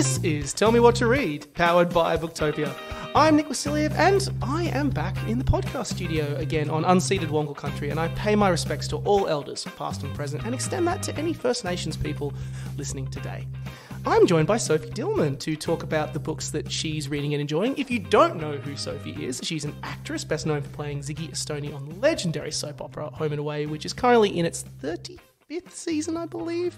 This is Tell Me What to Read, powered by Booktopia. I'm Nick Wasiliev, and I am back in the podcast studio again on unceded Wongal country, and I pay my respects to all elders, past and present, and extend that to any First Nations people listening today. I'm joined by Sophie Dillman to talk about the books that she's reading and enjoying. If you don't know who Sophie is, she's an actress best known for playing Ziggy Estoni on the legendary soap opera Home and Away, which is currently in its 35th season, I believe,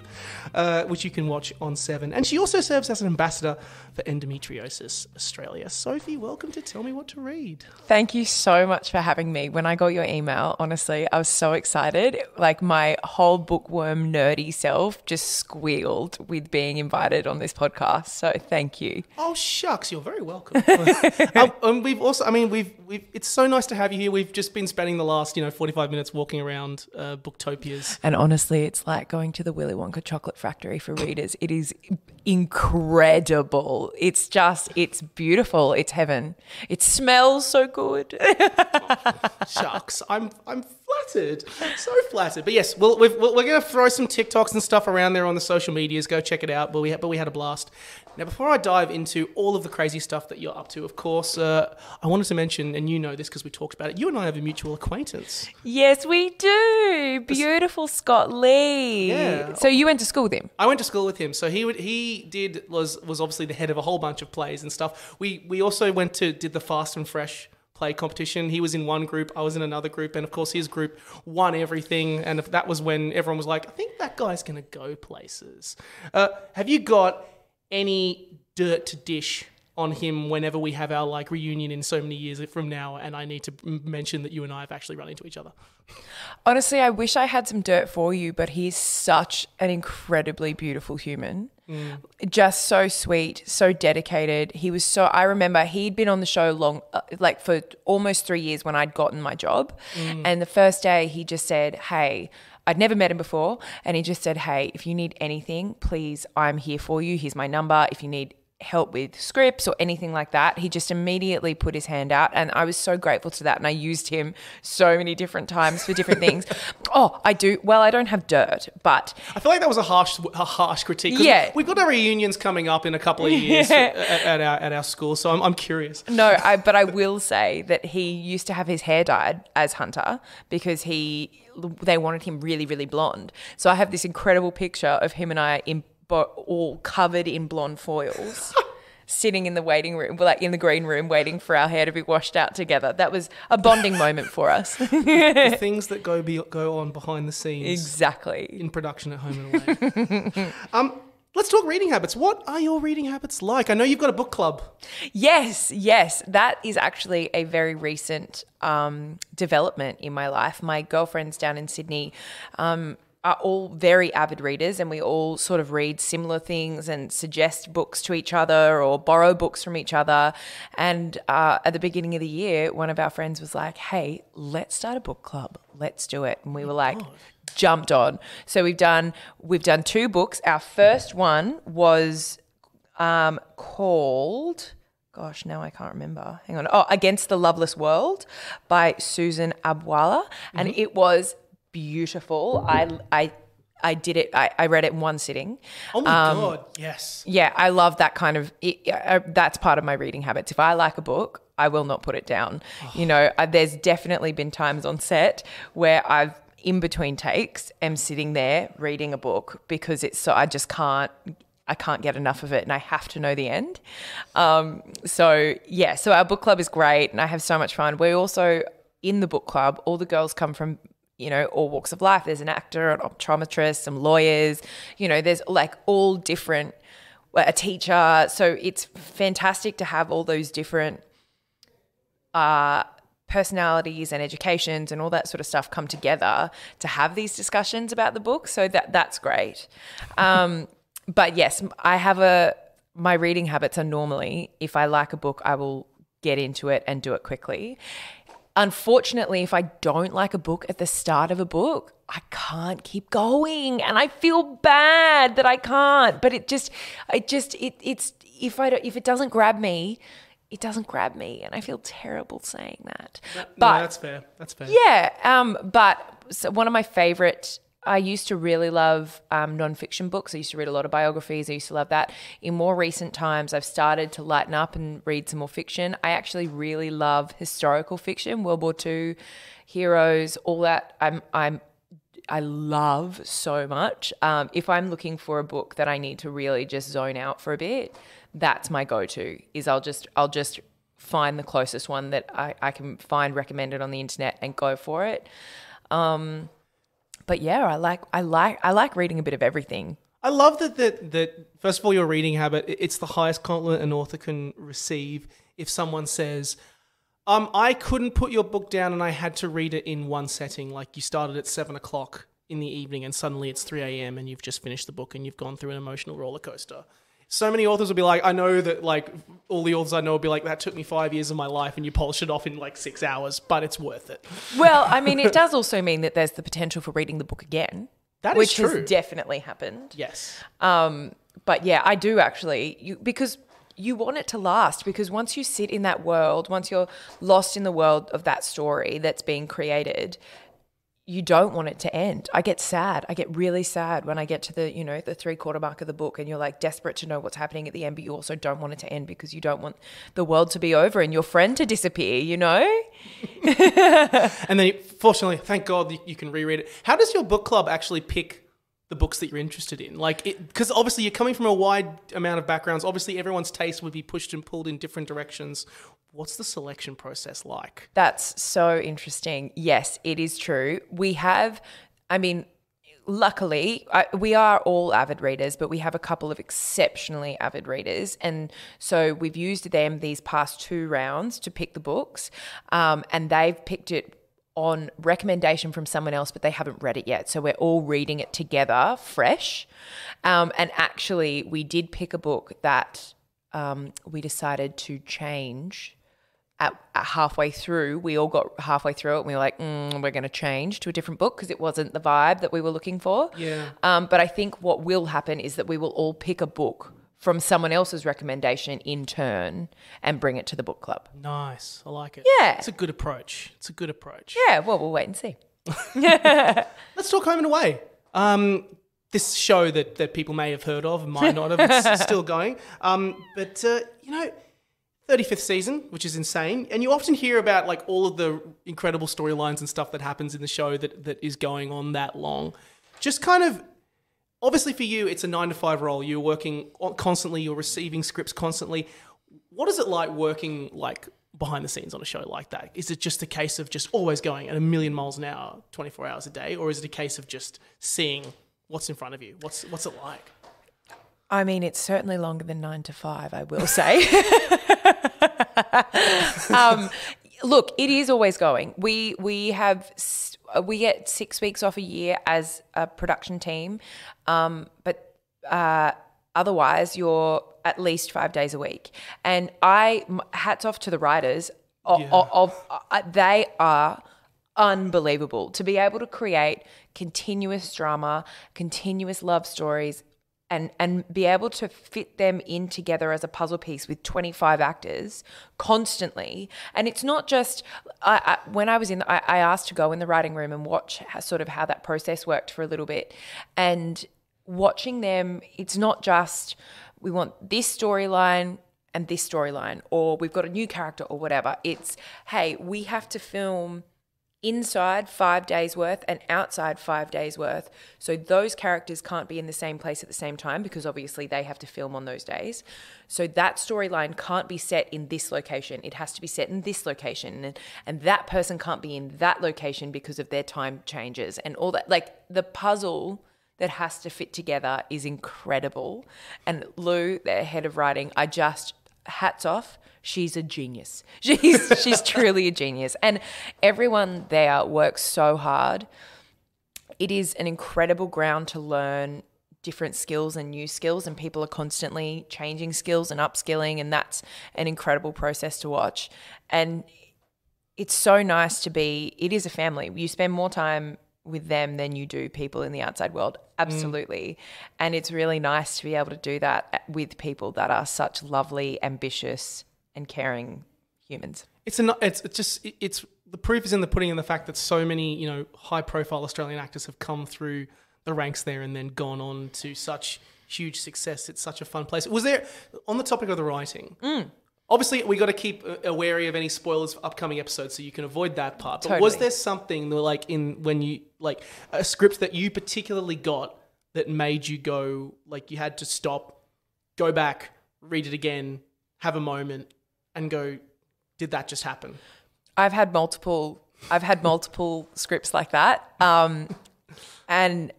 which you can watch on 7. And she also serves as an ambassador for Endometriosis Australia. Sophie, welcome to Tell Me What to Read. Thank you so much for having me. When I got your email, honestly, I was so excited. Like my whole bookworm nerdy self just squealed with being invited on this podcast. So thank you. Oh, shucks, you're very welcome. We've also, it's so nice to have you here. We've just been spending the last, 45 minutes walking around Booktopias. And honestly, it's like going to the Willy Wonka chocolate factory for readers. It is incredible. It's beautiful. It's heaven. It smells so good. Shucks, I'm flattered, so flattered. But yes, we're going to throw some TikToks and stuff around there on the social medias. Go check it out. But we had a blast. Now, before I dive into all of the crazy stuff that you're up to, of course, I wanted to mention, and you know this because we talked about it, you and I have a mutual acquaintance. Yes, we do. Beautiful Scott Lee. Yeah. So you went to school with him? I went to school with him. So he was obviously the head of a whole bunch of plays and stuff. We also did the Fast and Fresh play competition. He was in one group, I was in another group, and of course his group won everything. And that was when everyone was like, I think that guy's going to go places. Have you got any dirt to dish on him whenever we have our reunion in so many years from now, and I need to mention that you and I have actually run into each other? Honestly, I wish I had some dirt for you, but he's such an incredibly beautiful human. Just so sweet, so dedicated. I remember he'd been on the show for almost 3 years when I'd gotten my job. And the first day he just said, hey, I'd never met him before. And he just said, hey, if you need anything, please, I'm here for you. Here's my number. If you need help with scripts or anything like that, he just immediately put his hand out, and I was so grateful to that, and I used him so many different times for different things. I don't have dirt, but I feel like that was a harsh critique. Yeah, we've got our reunions coming up in a couple of years at our school, so I'm curious. No, but I will say that he used to have his hair dyed as Hunter because they wanted him really, really blonde. So I have this incredible picture of him and I all covered in blonde foils, sitting in the waiting room, in the green room, waiting for our hair to be washed out together. That was a bonding moment for us. The things that go on behind the scenes. Exactly. In production at home and away. Let's talk reading habits. What are your reading habits like? I know you've got a book club. Yes. That is actually a very recent development in my life. My girlfriends down in Sydney are all very avid readers, and we all sort of read similar things and suggest books to each other or borrow books from each other. And at the beginning of the year, one of our friends was like, hey, let's start a book club. Let's do it. And we were like, jumped on. So we've done 2 books. Our first one was called... Gosh, now I can't remember. Hang on. Against the Loveless World by Susan Abwala. And it was beautiful. I did it. I read it in one sitting. Oh my God, yes. Yeah, I love that kind of. That's part of my reading habits. If I like a book, I will not put it down. There's definitely been times on set where I've, in between takes, am sitting there reading a book because it's so I can't get enough of it, and I have to know the end. So our book club is great, and I have so much fun. We also, in the book club, all the girls come from all walks of life. There's an actor, an optometrist, some lawyers, there's all different, a teacher. So it's fantastic to have all those different personalities and educations and all that sort of stuff come together to have these discussions about the book. So that's great. But yes, my reading habits are normally, if I like a book, I will get into it and do it quickly. Unfortunately, if I don't like a book at the start of a book, I can't keep going, and I feel bad that I can't. But it's if it doesn't grab me, it doesn't grab me, and I feel terrible saying that. But no, that's fair. Yeah. But one of my favorite I used to really love nonfiction books. I used to read a lot of biographies. I used to love that. In more recent times, I've started to lighten up and read some more fiction. I actually really love historical fiction, World War II, heroes, all that. I love so much. If I'm looking for a book that I need to really just zone out for a bit, that's my go-to. Is I'll just find the closest one that I can find recommended on the internet and go for it. But yeah, I like reading a bit of everything. I love that first of all, your reading habit, it's the highest compliment an author can receive if someone says, I couldn't put your book down and I had to read it in one setting. Like you started at 7 o'clock in the evening and suddenly it's 3 a.m. and you've just finished the book and you've gone through an emotional roller coaster. So many authors will be like, I know that like all the authors I know will be like, that took me 5 years of my life and you polish it off in like 6 hours, but it's worth it. Well, I mean, it does also mean that there's the potential for reading the book again. That is which true. has definitely happened. Yes. But yeah, I do actually, because you want it to last, because once you sit in that world, once you're lost in the world of that story that's being created, you don't want it to end. I get sad. I get really sad when I get to the 3/4 mark of the book and you're like desperate to know what's happening at the end, but you also don't want it to end because you don't want the world to be over and your friend to disappear, you know? And then fortunately, thank God you can reread it. How does your book club actually pick the books that you're interested in? Like, because obviously you're coming from a wide amount of backgrounds. Obviously everyone's taste would be pushed and pulled in different directions. What's the selection process like? That's so interesting. Yes, it is true. We have, luckily, we are all avid readers, but we have a couple of exceptionally avid readers. And so we've used them these past 2 rounds to pick the books, and they've picked it on recommendation from someone else, but they haven't read it yet. So we're all reading it together, fresh. And actually, we did pick a book that we decided to change at halfway through. We all got halfway through it and we were like, we're going to change to a different book because it wasn't the vibe that we were looking for. Yeah. But I think what will happen is that we will all pick a book from someone else's recommendation in turn and bring it to the book club. Nice. I like it. Yeah. It's a good approach. Yeah, well, we'll wait and see. Let's talk Home and Away. This show that people may have heard of, might not have, it's still going. But 35th season, which is insane. And you often hear about like all of the incredible storylines and stuff that happens in the show that is going on that long. Just kind of, obviously for you, it's a 9-to-5 role. You're working constantly, you're receiving scripts constantly. What is it like working like behind the scenes on a show like that? Is it just a case of just always going at 1,000,000 miles an hour, 24 hours a day? Or is it a case of just seeing what's in front of you? What's it like? I mean, it's certainly longer than 9 to 5, I will say. Look, it is always going. We get 6 weeks off a year as a production team, but otherwise you're at least 5 days a week. And hats off to the writers. They are unbelievable to be able to create continuous drama, continuous love stories, and be able to fit them in together as a puzzle piece with 25 actors constantly. And it's not just, when I was I asked to go in the writing room and watch how that process worked for a little bit. And watching them, it's not just, we want this storyline and this storyline, or we've got a new character or whatever. It's, hey, we have to film inside 5 days worth and outside 5 days worth. So those characters can't be in the same place at the same time because obviously they have to film on those days. So that storyline can't be set in this location. It has to be set in this location. And that person can't be in that location because of their time changes and all that. Like the puzzle that has to fit together is incredible. And Lou, the head of writing, hats off. She's a genius. She's truly a genius. And everyone there works so hard. It is an incredible ground to learn different skills and new skills, and people are constantly changing skills and upskilling, and that's an incredible process to watch. And it's so nice it is a family. You spend more time with them than you do people in the outside world. Absolutely. And it's really nice to be able to do that with people that are such lovely, ambitious and caring humans. It's the proof is in the pudding, in the fact that so many, you know, high-profile Australian actors have come through the ranks there and then gone on to such huge success. It's such a fun place. Was there, on the topic of the writing, obviously we got to keep wary of any spoilers for upcoming episodes, so you can avoid that part. But was there something like when you, like a script that you particularly got that made you go, like you had to stop, go back, read it again, have a moment and go, did that just happen? I've had multiple scripts like that, and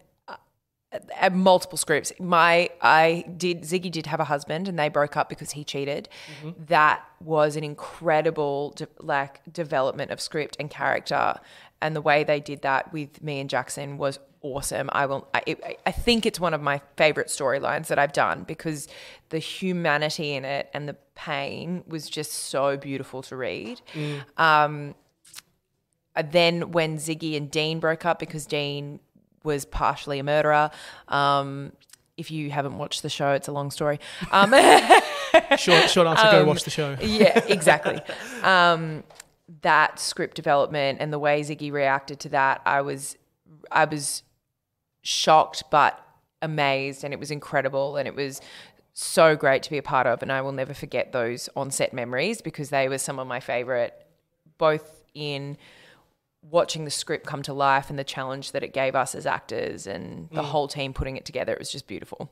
multiple scripts. Ziggy did have a husband, and they broke up because he cheated. Mm-hmm. That was an incredible development of script and character, and the way they did that with me and Jackson was awesome. I think it's one of my favorite storylines that I've done, because the humanity in it and the pain was just so beautiful to read. Then when Ziggy and Dean broke up, because Dean was partially a murderer. If you haven't watched the show, it's a long story. Short answer, go watch the show. Yeah, exactly. That script development and the way Ziggy reacted to that, I was shocked but amazed, and it was incredible, and it was so great to be a part of, and I will never forget those on-set memories, because they were some of my favourite, both in watching the script come to life and the challenge that it gave us as actors and the whole team putting it together. It was just beautiful.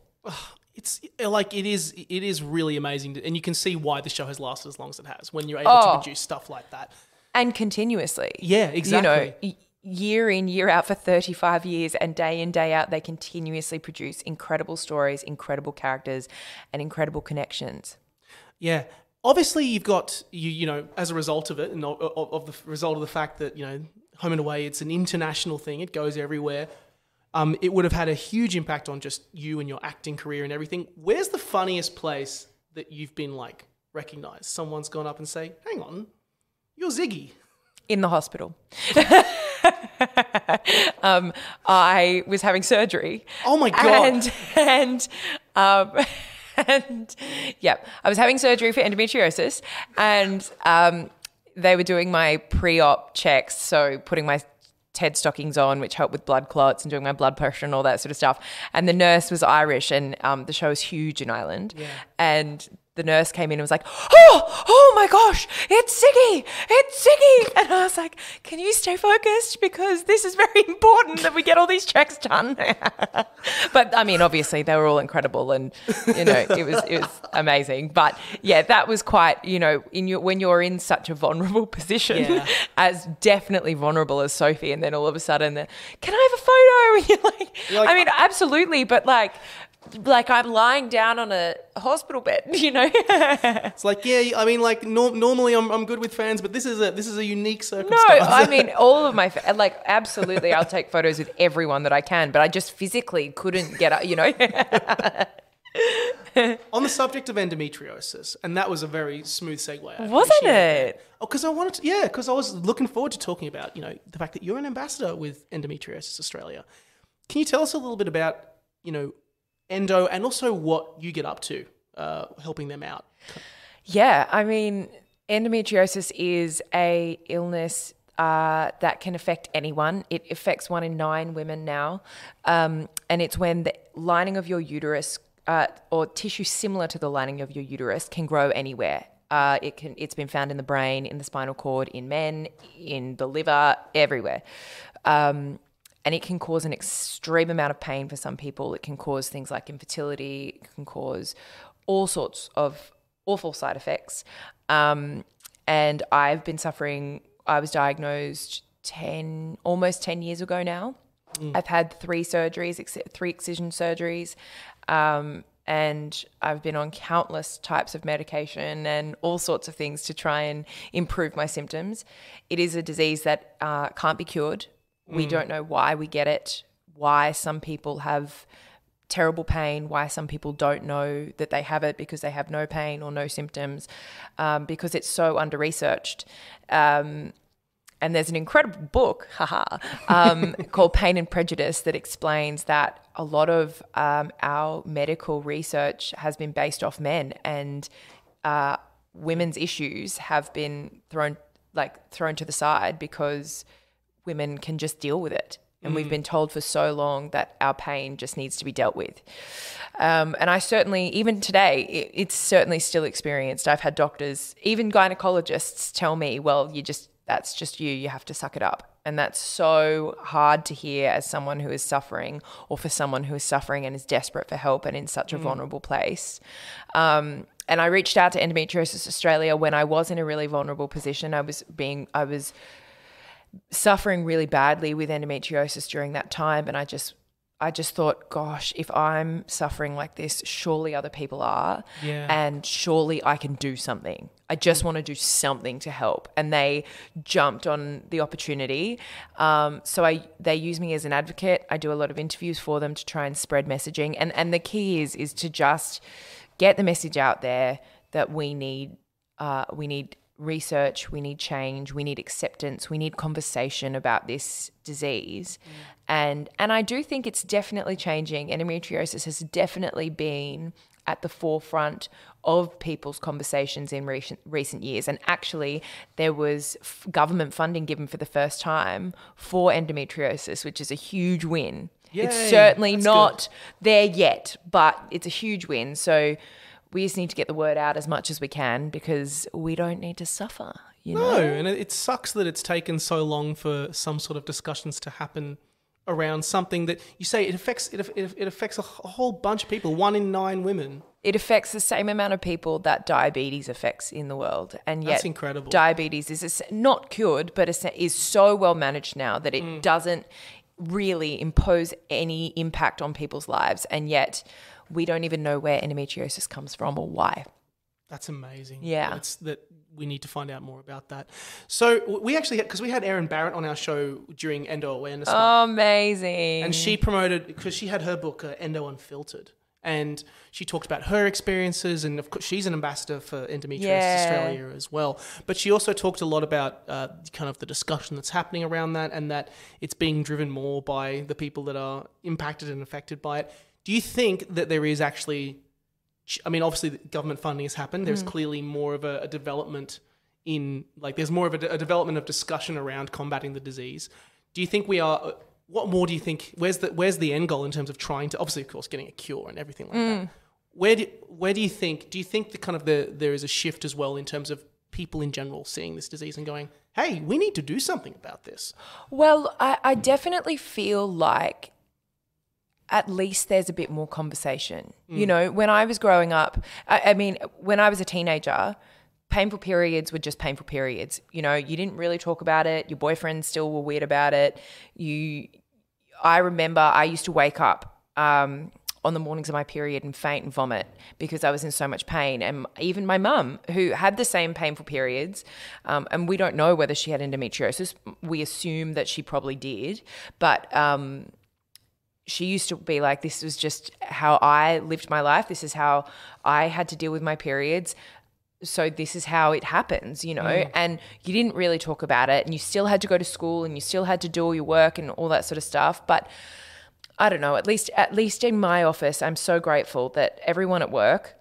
It's like it is really amazing, and you can see why the show has lasted as long as it has when you're able to produce stuff like that. And continuously. Yeah, exactly. You know, year in, year out for 35 years, and day in, day out, they continuously produce incredible stories, incredible characters, and incredible connections. Yeah. Obviously, you've got, you know, as a result of it, and of the result of the fact that, you know, Home and Away, it's an international thing. It goes everywhere. It would have had a huge impact on just you and your acting career and everything. Where's the funniest place that you've been, like, recognised? Someone's gone up and say, hang on, you're Ziggy. In the hospital. I was having surgery. Oh my God. And yeah, I was having surgery for endometriosis, and they were doing my pre-op checks, so putting my TED stockings on, which helped with blood clots, and doing my blood pressure and all that sort of stuff. And the nurse was Irish, and the show is huge in Ireland. Yeah. And the nurse came in and was like, oh my gosh, it's Ziggy. And I was like, can you stay focused? Because this is very important that we get all these checks done. But I mean, obviously they were all incredible, and, you know, it was amazing. But yeah, that was quite, you know, when you're in such a vulnerable position, as definitely vulnerable as Sophie, and then all of a sudden, can I have a photo? And you're like, I mean, absolutely. But like I'm lying down on a hospital bed, you know. It's like, yeah, I mean, like normally I'm good with fans, but this is a unique circumstance. No, I mean, all of my absolutely, I'll take photos with everyone that I can, but I just physically couldn't get up, you know. On the subject of endometriosis, and that was a very smooth segue, wasn't it? Oh, because because I was looking forward to talking about, you know, the fact that you're an ambassador with Endometriosis Australia. Can you tell us a little bit about, you know, Endo, and also what you get up to helping them out? Yeah, I mean, endometriosis is a illness that can affect anyone. It affects 1 in 9 women now, and it's when the lining of your uterus or tissue similar to the lining of your uterus can grow anywhere. It's been found in the brain, in the spinal cord, in men, in the liver, everywhere. And it can cause an extreme amount of pain for some people. It can cause things like infertility. It can cause all sorts of awful side effects. And I've been suffering. I was diagnosed almost 10 years ago now. I've had 3 excision surgeries. And I've been on countless types of medication and all sorts of things to try and improve my symptoms. It is a disease that can't be cured. We don't know why we get it, why some people have terrible pain, why some people don't know that they have it because they have no pain or no symptoms, because it's so under-researched. And there's an incredible book, called Pain and Prejudice, that explains that a lot of our medical research has been based off men, and women's issues have been thrown like thrown to the side because women can just deal with it. And we've been told for so long that our pain just needs to be dealt with. And I certainly, even today, it's certainly still experienced. I've had doctors, even gynecologists, tell me, well, that's just you. You have to suck it up. And that's so hard to hear as someone who is suffering, or for someone who is suffering and is desperate for help and in such a vulnerable place. And I reached out to Endometriosis Australia when I was in a really vulnerable position. I was suffering really badly with endometriosis during that time, and I just thought, gosh, if I'm suffering like this, surely other people are, and surely I can do something. I just want to do something to help. And they jumped on the opportunity. So they use me as an advocate. I do a lot of interviews for them to try and spread messaging. And the key is to just get the message out there that we need research, we need change, we need acceptance, we need conversation about this disease. And I do think it's definitely changing. Endometriosis has definitely been at the forefront of people's conversations in recent years. And actually, there was government funding given for the first time for endometriosis, which is a huge win. Yay, it's certainly that's not there yet, but it's a huge win. So we just need to get the word out as much as we can, because we don't need to suffer, you know? No, and it sucks that it's taken so long for some sort of discussions to happen around something that you say it affects a whole bunch of people, 1 in 9 women. It affects the same amount of people that diabetes affects in the world. And yet that's incredible. Diabetes is not cured, but is so well managed now that it doesn't really impose any impact on people's lives. And yet we don't even know where endometriosis comes from or why. That's amazing. Yeah. That we need to find out more about that. So we actually because we had Erin Barrett on our show during Endo Awareness Month. Oh, amazing. And she promoted, because she had her book, Endo Unfiltered. And she talked about her experiences, and of course she's an ambassador for Endometriosis Australia as well. But she also talked a lot about kind of the discussion that's happening around that, and that it's being driven more by the people that are impacted and affected by it. Do you think that there is actually, I mean, obviously the government funding has happened. There's clearly more of a development there's more of a development of discussion around combating the disease. Do you think we are, what more do you think, where's the end goal in terms of trying to, obviously of course getting a cure and everything like that. Where do you think there is a shift as well in terms of people in general seeing this disease and going, hey, we need to do something about this? Well, I definitely feel like at least there's a bit more conversation. You know, when I was growing up, I mean, when I was a teenager, painful periods were just painful periods. You know, you didn't really talk about it. Your boyfriends still were weird about it. I remember I used to wake up on the mornings of my period and faint and vomit because I was in so much pain. And even my mum, who had the same painful periods, and we don't know whether she had endometriosis. We assume that she probably did, but she used to be like, this was just how I lived my life. This is how I had to deal with my periods. So this is how it happens, you know, and you didn't really talk about it, and you still had to go to school and you still had to do all your work and all that sort of stuff. But I don't know, at least in my office, I'm so grateful that everyone at work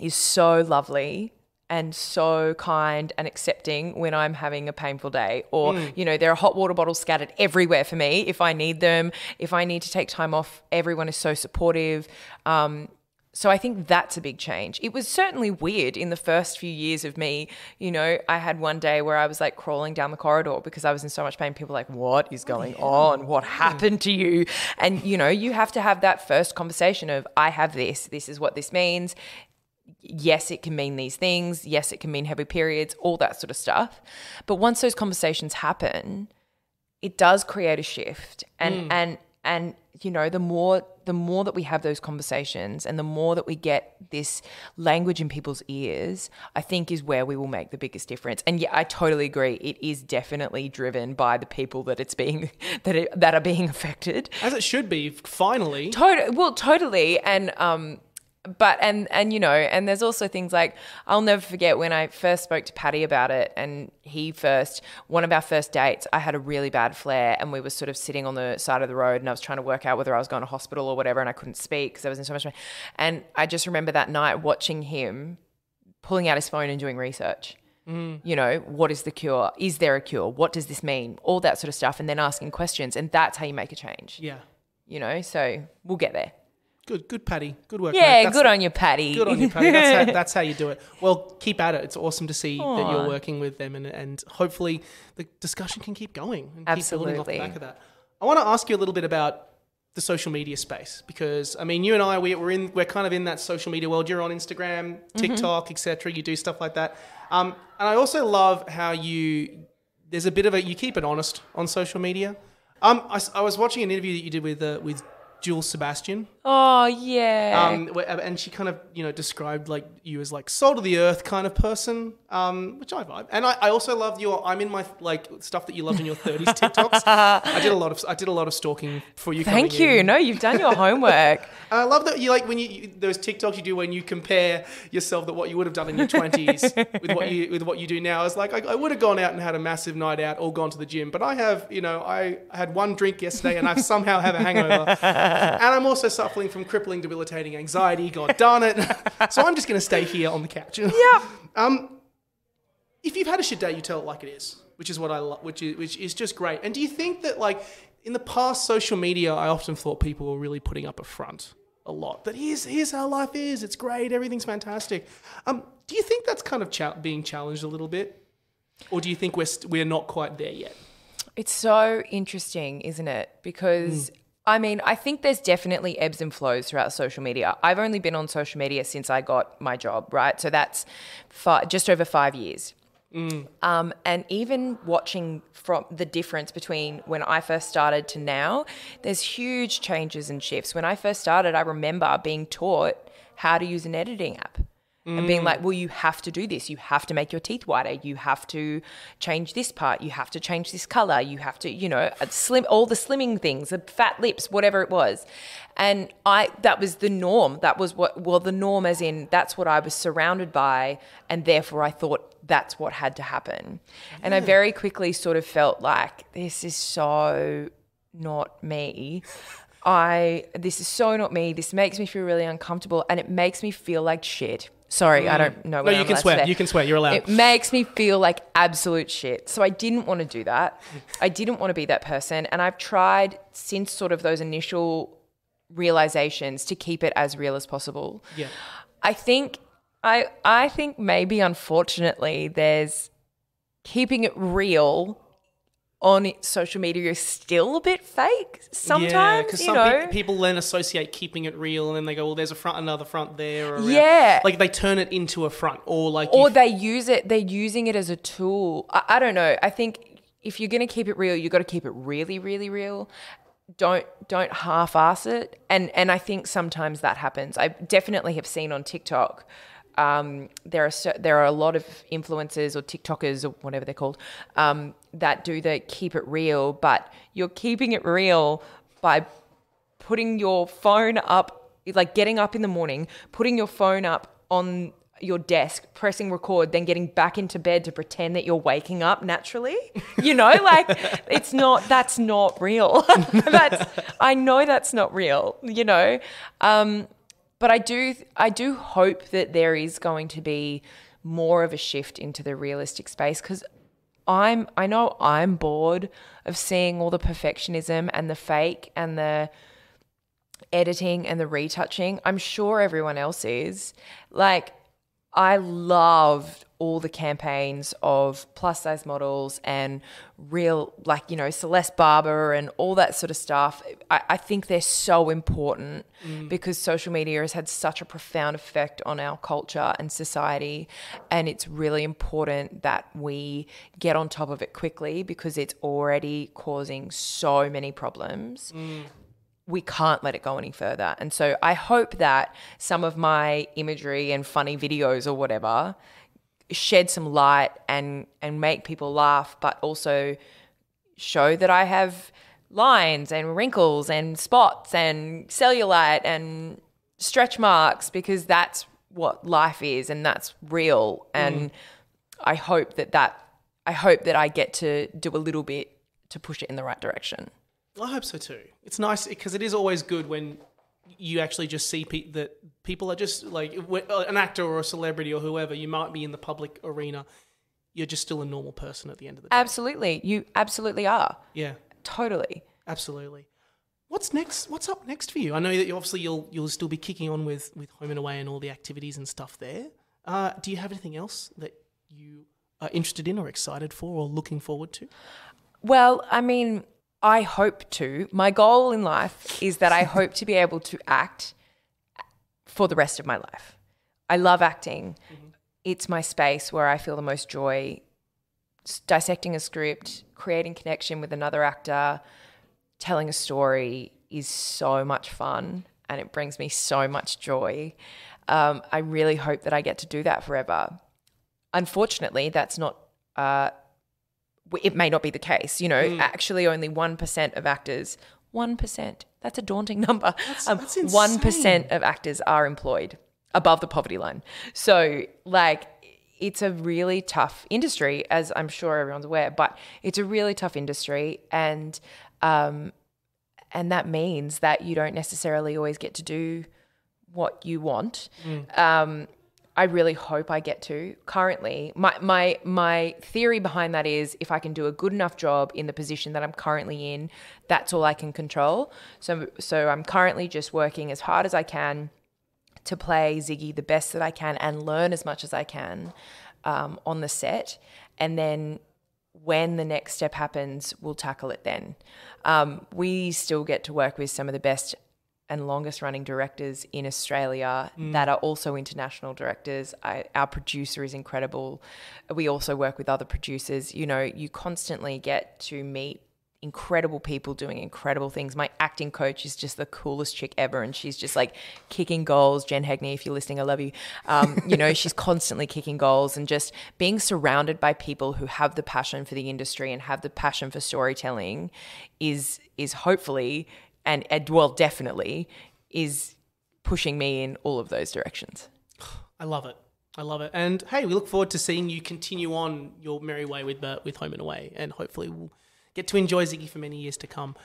is so lovely and so kind and accepting when I'm having a painful day, or, you know, there are hot water bottles scattered everywhere for me if I need them. If I need to take time off, everyone is so supportive. So I think that's a big change. It was certainly weird in the first few years of me. You know, I had one day where I was like crawling down the corridor because I was in so much pain. People were like, what is going on? What happened to you? And, you know, you have to have that first conversation of, I have this. This is what this means. Yes, it can mean these things. Yes, it can mean heavy periods, all that sort of stuff. But once those conversations happen, it does create a shift. And you know, the more that we have those conversations and the more that we get this language in people's ears, I think is where we will make the biggest difference. And yeah, I totally agree. It is definitely driven by the people that it's being that are being affected. As it should be, finally. Totally. And you know, and there's also things like, I'll never forget when I first spoke to Paddy about it, and one of our first dates, I had a really bad flare and we were sort of sitting on the side of the road and I was trying to work out whether I was going to hospital or whatever, and I couldn't speak because I was in so much pain. And I just remember that night watching him pulling out his phone and doing research. You know, what is the cure? Is there a cure? What does this mean? All that sort of stuff. And then asking questions. And that's how you make a change. Yeah. You know, so we'll get there. Good, Patty. Good work. Yeah, mate. good on you, Patty. Good on you, Patty. That's how you do it. Well, keep at it. It's awesome to see that you're working with them, and hopefully the discussion can keep going and keep building off the back of that. I want to ask you a little bit about the social media space, because I mean, you and I, we're kind of in that social media world. You're on Instagram, TikTok, etc. You do stuff like that. And I also love how there's a bit of you keep it honest on social media. I was watching an interview that you did with Jules Sebastian. Oh, yeah. And she kind of, described like you as like soul of the earth kind of person, which I vibe. And I also loved I'm in my like stuff that you loved in your 30s TikToks. I did a lot of stalking for you. Thank you. No, you've done your homework. And I love that you like when those TikToks you do when you compare yourself to what you would have done in your 20s with what you do now. It's like I would have gone out and had a massive night out or gone to the gym, but I have, I had one drink yesterday and I somehow have a hangover. And I'm also suffering from crippling, debilitating anxiety. God darn it. So I'm just going to stay here on the couch. Yep. If you've had a shit day, you tell it like it is, which is what I love, which is just great. And do you think that like in the past social media, I often thought people were really putting up a front a lot, that here's how life is. It's great. Everything's fantastic. Do you think that's kind of being challenged a little bit? Or do you think we're not quite there yet? It's so interesting, isn't it? Because I mean, I think there's definitely ebbs and flows throughout social media. I've only been on social media since I got my job, right? So that's just over 5 years. And even watching from the difference between when I first started to now, there's huge changes and shifts. When I first started, I remember being taught how to use an editing app. And being like, well, you have to do this. You have to make your teeth whiter. You have to change this part. You have to change this color. You have to, all the slimming things, the fat lips, whatever it was. And that was the norm. That was the norm as in that's what I was surrounded by. And therefore I thought that's what had to happen. Yeah. And I very quickly sort of felt like this is so not me. This is so not me. This makes me feel really uncomfortable and it makes me feel like shit. Sorry, I don't know. No, you can swear. You can swear. You're allowed. It makes me feel like absolute shit. So I didn't want to do that. I didn't want to be that person. And I've tried since sort of those initial realizations to keep it as real as possible. Yeah. I think maybe unfortunately there's keeping it real on social media is still a bit fake sometimes. Yeah, because some people then associate keeping it real and then they go, well, there's another front there. Or yeah. Like they turn it into a front or they're using it as a tool. I don't know. I think if you're going to keep it real, you've got to keep it really, really real. Don't half-ass it. And I think sometimes that happens. I definitely have seen on TikTok, there are a lot of influencers or TikTokers or whatever they're called that do the keep it real, but you're keeping it real by putting your phone up, like getting up in the morning, putting your phone up on your desk, pressing record, then getting back into bed to pretend that you're waking up naturally. That's not real. I know that's not real, But I do hope that there is going to be more of a shift into the realistic space because I know I'm bored of seeing all the perfectionism and the fake and the editing and the retouching. I'm sure everyone else is. Like, I loved all the campaigns of plus size models and real, Celeste Barber and all that sort of stuff. I think they're so important because social media has had such a profound effect on our culture and society. And it's really important that we get on top of it quickly because it's already causing so many problems. We can't let it go any further. And so I hope that some of my imagery and funny videos or whatever shed some light and make people laugh, but also show that I have lines and wrinkles and spots and cellulite and stretch marks because that's what life is and that's real. And I hope that I get to do a little bit to push it in the right direction. I hope so too. It's nice because it is always good when you actually just see that people are just like an actor or a celebrity or whoever, you might be in the public arena. you're just still a normal person at the end of the day. Absolutely. You absolutely are. Yeah. Totally. Absolutely. What's next? What's up next for you? I know that you'll still be kicking on with Home and Away and all the activities and stuff there. Do you have anything else that you are interested in or excited for or looking forward to? Well, I mean, I hope to. My goal in life is that I hope to be able to act for the rest of my life. I love acting. Mm-hmm. It's my space where I feel the most joy. Dissecting a script, creating connection with another actor, telling a story is so much fun and it brings me so much joy. I really hope that I get to do that forever. Unfortunately, that's not, it may not be the case. Actually only 1% of actors, 1%, that's a daunting number. That's insane. 1% of actors are employed above the poverty line. So it's a really tough industry, as I'm sure everyone's aware, but it's a really tough industry and that means that you don't necessarily always get to do what you want. I really hope I get to. Currently, my theory behind that is if I can do a good enough job in the position that I'm currently in, that's all I can control. So I'm currently just working as hard as I can to play Ziggy the best that I can and learn as much as I can on the set. And then when the next step happens, we'll tackle it then. We still get to work with some of the best and longest running directors in Australia that are also international directors. Our producer is incredible. We also work with other producers. You constantly get to meet incredible people doing incredible things. My acting coach is just the coolest chick ever and she's just kicking goals. Jen Hegney, if you're listening, I love you. She's constantly kicking goals and just being surrounded by people who have the passion for the industry and have the passion for storytelling is hopefully and definitely is pushing me in all of those directions. I love it. And hey, we look forward to seeing you continue on your merry way with Home and Away, and hopefully we'll get to enjoy Ziggy for many years to come.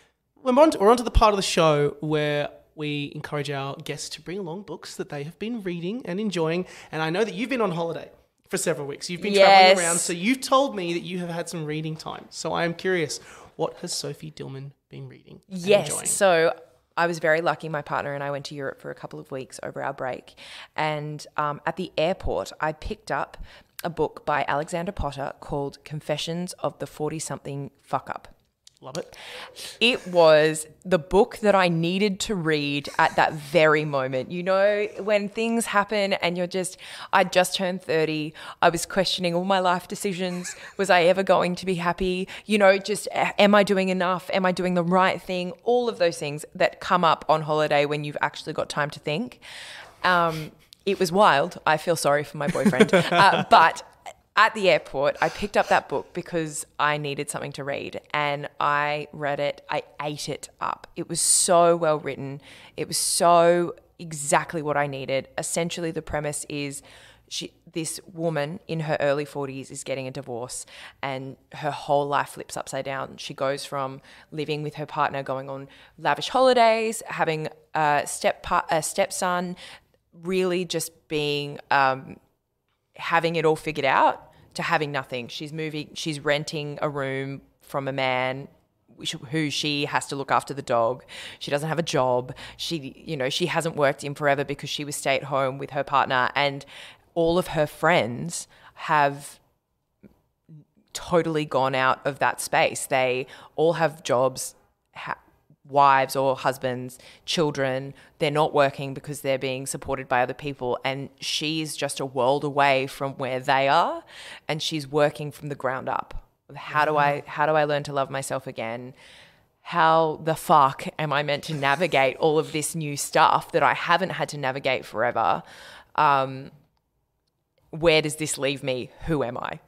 We're on to the part of the show where we encourage our guests to bring along books that they have been reading and enjoying. And I know that you've been on holiday for several weeks. You've been traveling around, so you've told me that you have had some reading time. So I am curious, what has Sophie Dillman been reading and enjoying? So I was very lucky. My partner and I went to Europe for a couple of weeks over our break. And at the airport, I picked up a book by Alexander Potter called Confessions of the 40-something Fuck-Up. Love it. It was the book that I needed to read at that very moment. When things happen and I'd just turned 30. I was questioning all my life decisions. Was I ever going to be happy? Am I doing enough? Am I doing the right thing? All of those things that come up on holiday when you've actually got time to think. It was wild. I feel sorry for my boyfriend. But at the airport, I picked up that book because I needed something to read and I read it. I ate it up. It was so well written. It was so exactly what I needed. Essentially, the premise is this woman in her early 40s is getting a divorce and her whole life flips upside down. She goes from living with her partner, going on lavish holidays, having a stepson, really just being having it all figured out, to having nothing. She's renting a room from a man who she has to look after the dog. She doesn't have a job. She hasn't worked in forever because she was stay at home with her partner, and all of her friends have totally gone out of that space. They all have jobs, wives or husbands, children. They're not working because they're being supported by other people, and she's just a world away from where they are, and she's working from the ground up. How do I learn to love myself again? How the fuck am I meant to navigate all of this new stuff that I haven't had to navigate forever? Where does this leave me? Who am I?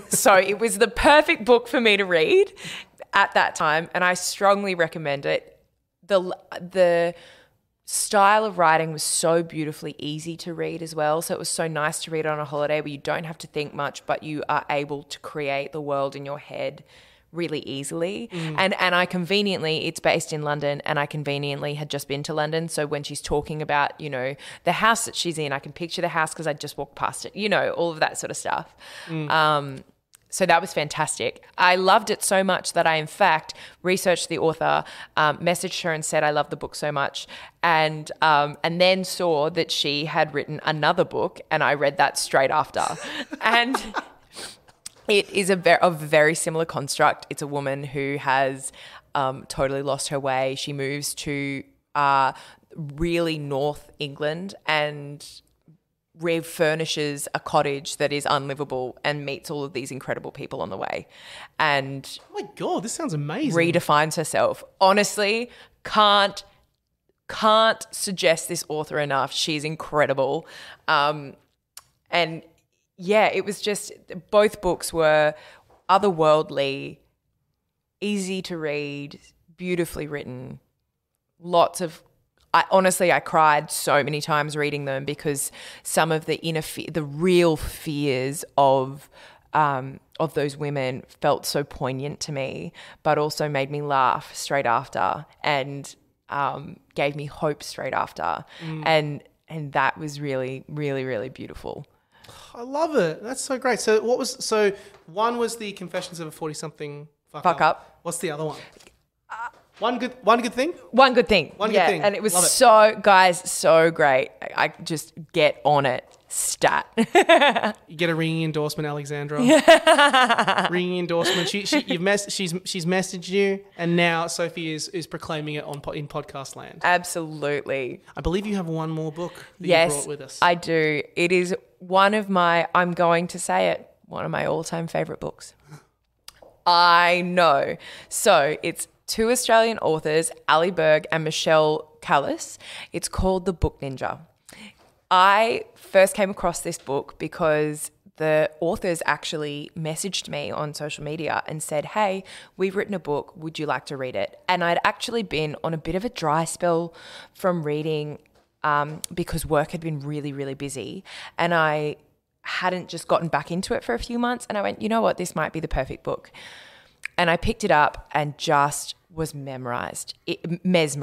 So it was the perfect book for me to read at that time, and I strongly recommend it. The style of writing was so beautifully easy to read as well, so it was so nice to read on a holiday where you don't have to think much, but you are able to create the world in your head really easily. And I conveniently, it's based in London, and I conveniently had just been to London, so when she's talking about, the house that she's in, I can picture the house because I just walked past it, all of that sort of stuff. So that was fantastic. I loved it so much that I, in fact, researched the author, messaged her and said I love the book so much, and then saw that she had written another book, and I read that straight after. And it is a very similar construct. It's a woman who has totally lost her way. She moves to really North England and refurnishes a cottage that is unlivable and meets all of these incredible people on the way. And oh my God, this sounds amazing. Redefines herself. Honestly, can't suggest this author enough. She's incredible. And yeah, it was just, both books were otherworldly, easy to read, beautifully written, lots of I cried so many times reading them because some of the the real fears of those women felt so poignant to me, but also made me laugh straight after and gave me hope straight after. And that was really, really, really beautiful. I love it. That's so great. So one was the Confessions of a 40-something fuck up. What's the other one? One good thing? One good thing. One good thing. And it was so great. I just get on it. Stat. You get a ringing endorsement, Alexandra. Ringing endorsement. She's messaged you, and now Sophie is proclaiming it in podcast land. Absolutely. I believe you have one more book that you brought with us. I do. It is I'm going to say it, one of my all-time favourite books. I know. So it's two Australian authors, Ali Berg and Michelle Callis. It's called The Book Ninja. I first came across this book because the authors actually messaged me on social media and said, hey, we've written a book. Would you like to read it? And I'd actually been on a bit of a dry spell from reading because work had been really, really busy. And I hadn't just gotten back into it for a few months. And I went, you know what? This might be the perfect book. And I picked it up and just was mesmerized. The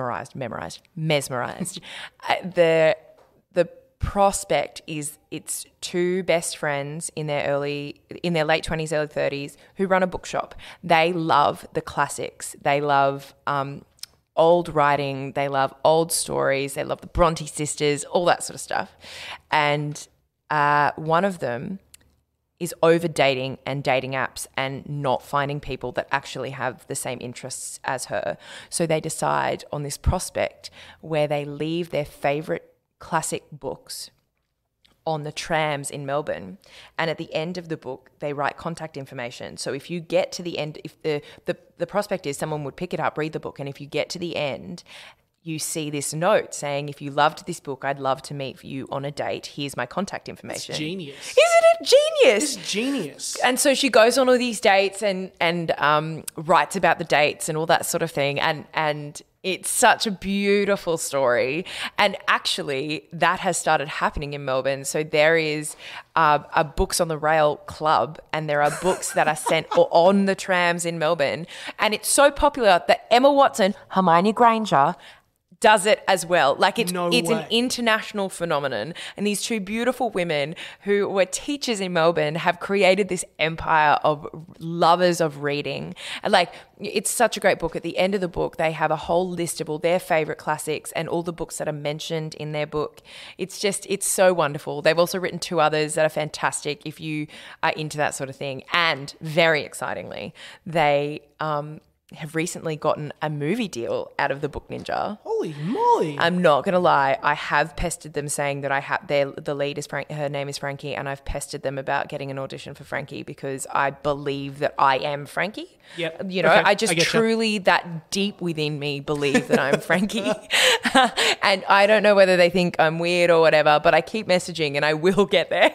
prospect is it's two best friends in their late 20s, early 30s who run a bookshop. They love the classics. They love old writing. They love old stories. They love the Bronte sisters, all that sort of stuff. And one of them is over dating and dating apps and not finding people that actually have the same interests as her. So they decide on this prospect where they leave their favourite classic books on the trams in Melbourne, and at the end of the book they write contact information. So if you get to the end, if the prospect is someone would pick it up, read the book, and if you get to the end, you see this note saying, if you loved this book, I'd love to meet you on a date. Here's my contact information. It's genius. Isn't it genius? It's genius. And so she goes on all these dates and writes about the dates and all that sort of thing. And it's such a beautiful story. And actually that has started happening in Melbourne. So there is a Books on the Rail club, and there are books that are sent on the trams in Melbourne. And it's so popular that Emma Watson, Hermione Granger, does it as well. Like it's an international phenomenon. And these two beautiful women who were teachers in Melbourne have created this empire of lovers of reading. And like, it's such a great book. At the end of the book, they have a whole list of all their favorite classics and all the books that are mentioned in their book. It's so wonderful. They've also written two others that are fantastic if you are into that sort of thing. And very excitingly, they have recently gotten a movie deal out of the Book Ninja. Holy moly. I'm not going to lie. I have pestered them saying that the lead is her name is Frankie, and I've pestered them about getting an audition for Frankie because I believe that I am Frankie. Yep. You know, okay. I just truly that deep within me believe that I'm Frankie. And I don't know whether they think I'm weird or whatever, but I keep messaging and I will get there.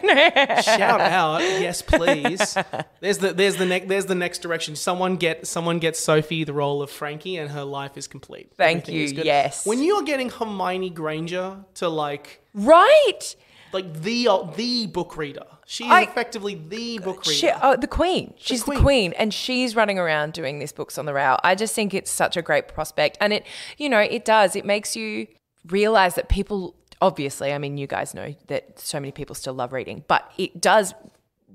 Shout out. Yes, please. There's the next direction. Someone get Sophie the role of Frankie and her life is complete. Thank you. Yes. When you're getting Hermione Granger to right. The book reader. She is effectively the book reader. The queen. She's the queen, and she's running around doing these Books on the Rail. I just think it's such a great prospect. And it makes you realize that people, obviously, I mean, you guys know that so many people still love reading, but it does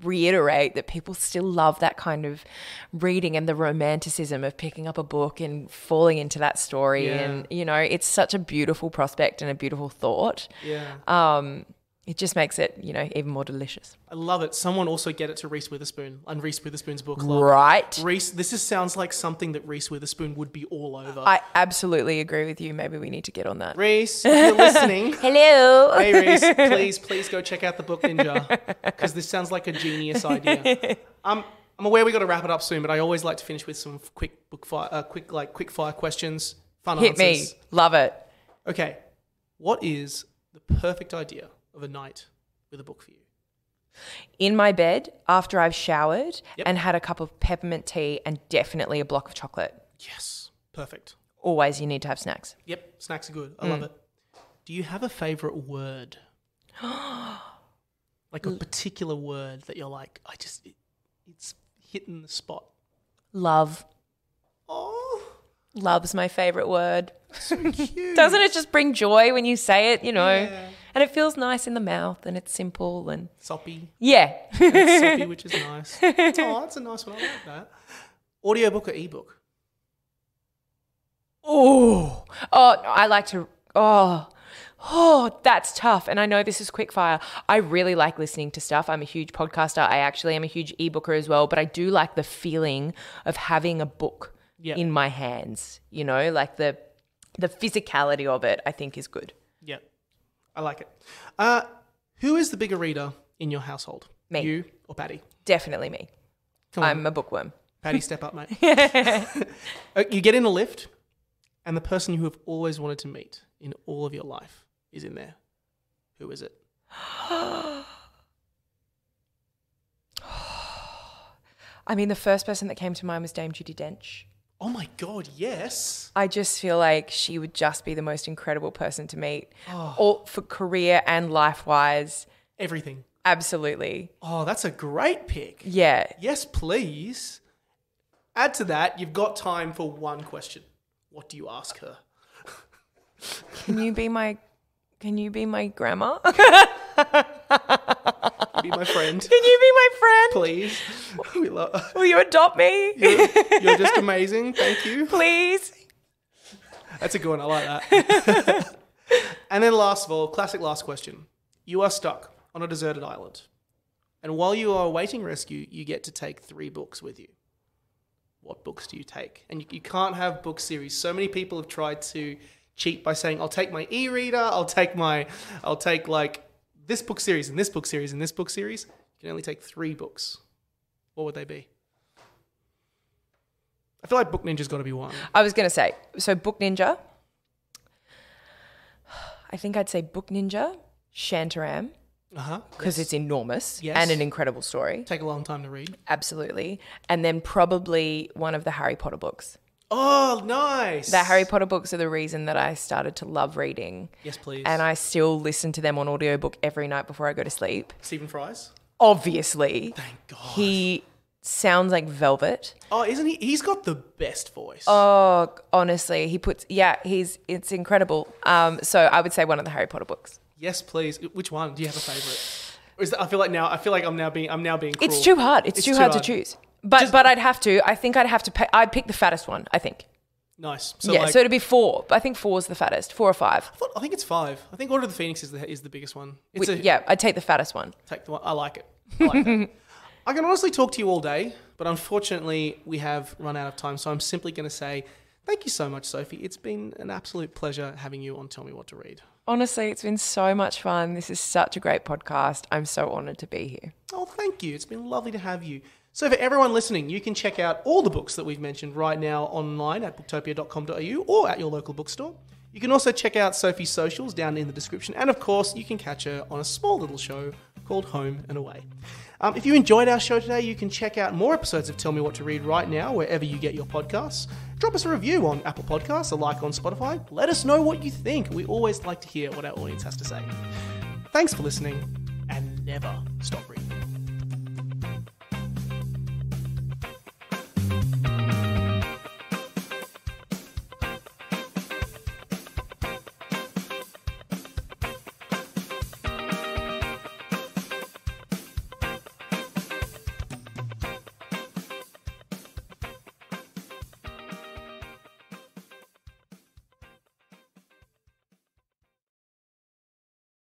reiterate that people still love that kind of reading and the romanticism of picking up a book and falling into that story. Yeah. And, you know, it's such a beautiful prospect and a beautiful thought. Yeah. It just makes it, you know, even more delicious. I love it. Someone also get it to Reese Witherspoon and Reese Witherspoon's book club. Right. Reese, this sounds like something that Reese Witherspoon would be all over. I absolutely agree with you. Maybe we need to get on that. Reese, if you're listening. Hello. Hey Reese, please go check out the Book Ninja because this sounds like a genius idea. I'm aware we got to wrap it up soon, but I always like to finish with some quick fire questions, fun Hit answers. me. Love it. Okay, what is the perfect idea of a night with a book for you? In my bed after I've showered Yep. and had a cup of peppermint tea and definitely a block of chocolate. Yes, perfect. Always you need to have snacks. Yep, snacks are good. I love it. Do you have a favourite word? Like a particular word that you're like, it's hitting the spot. Love. Oh, Love's my favourite word. so cute. Doesn't it just bring joy when you say it, you know? Yeah. And it feels nice in the mouth and it's simple and Soppy. yeah. It's soppy, which is nice. Oh, that's a nice one. I like that. Audiobook or ebook? Oh, I like to, that's tough. And I know this is quick fire. I really like listening to stuff. I'm a huge podcaster. I actually am a huge ebooker as well, but I do like the feeling of having a book in my hands, you know, like the physicality of it, I think is good. Yeah, I like it. Who is the bigger reader in your household? Me. You or Patty? Definitely me. Come on, I'm a bookworm. Patty, step up, mate. You get in a lift and the person you have always wanted to meet in all of your life is in there. Who is it? I mean, the first person that came to mind was Dame Judi Dench. Oh my God, yes. I just feel like she would just be the most incredible person to meet, all for career and life-wise. Everything. Absolutely. Oh, that's a great pick. Yeah. Yes, please. Add to that, you've got time for one question. What do you ask her? Can you be my grandma? Be my friend. Can you be my friend? Please. Will you adopt me? You're just amazing. Thank you. Please. That's a good one. I like that. And then last of all, classic last question. You are stuck on a deserted island. And while you are awaiting rescue, you get to take 3 books with you. What books do you take? And you can't have book series. So many people have tried to cheat by saying, I'll take my e-reader, I'll take like this book series and this book series and this book series. You can only take 3 books. What would they be? I feel like Book Ninja's got to be one. I was going to say, so Book Ninja, I think I'd say Book Ninja, Shantaram, because it's enormous and an incredible story. Take a long time to read. Absolutely. And then probably one of the Harry Potter books. Oh, nice. The Harry Potter books are the reason that I started to love reading. Yes, please. And I still listen to them on audiobook every night before I go to sleep. Stephen Fry's? Obviously. Thank God. He sounds like velvet. Oh, isn't he? He's got the best voice. Oh, honestly, it's incredible. So I would say one of the Harry Potter books. Yes, please. Which one? Do you have a favourite? Or is that, I feel like I'm now being cruel. It's too hard. It's too hard to choose. But I'd have to. I think I'd have to. I'd pick the fattest one. I think. Nice. So it'd be 4. I think 4 is the fattest. 4 or 5. I think it's 5. I think Order of the Phoenix is the biggest one. I'd take the fattest one. Take the one. I like it. I like that. I can honestly talk to you all day, but unfortunately we have run out of time. So I'm simply going to say thank you so much, Sophie. It's been an absolute pleasure having you on Tell Me What to Read. Honestly, it's been so much fun. This is such a great podcast. I'm so honoured to be here. Oh, thank you. It's been lovely to have you. So for everyone listening, you can check out all the books that we've mentioned right now online at booktopia.com.au or at your local bookstore. You can also check out Sophie's socials down in the description. And of course, you can catch her on a small little show called Home and Away. If you enjoyed our show today, you can check out more episodes of Tell Me What to Read right now, wherever you get your podcasts. Drop us a review on Apple Podcasts, a like on Spotify. Let us know what you think. We always like to hear what our audience has to say. Thanks for listening, and never stop reading.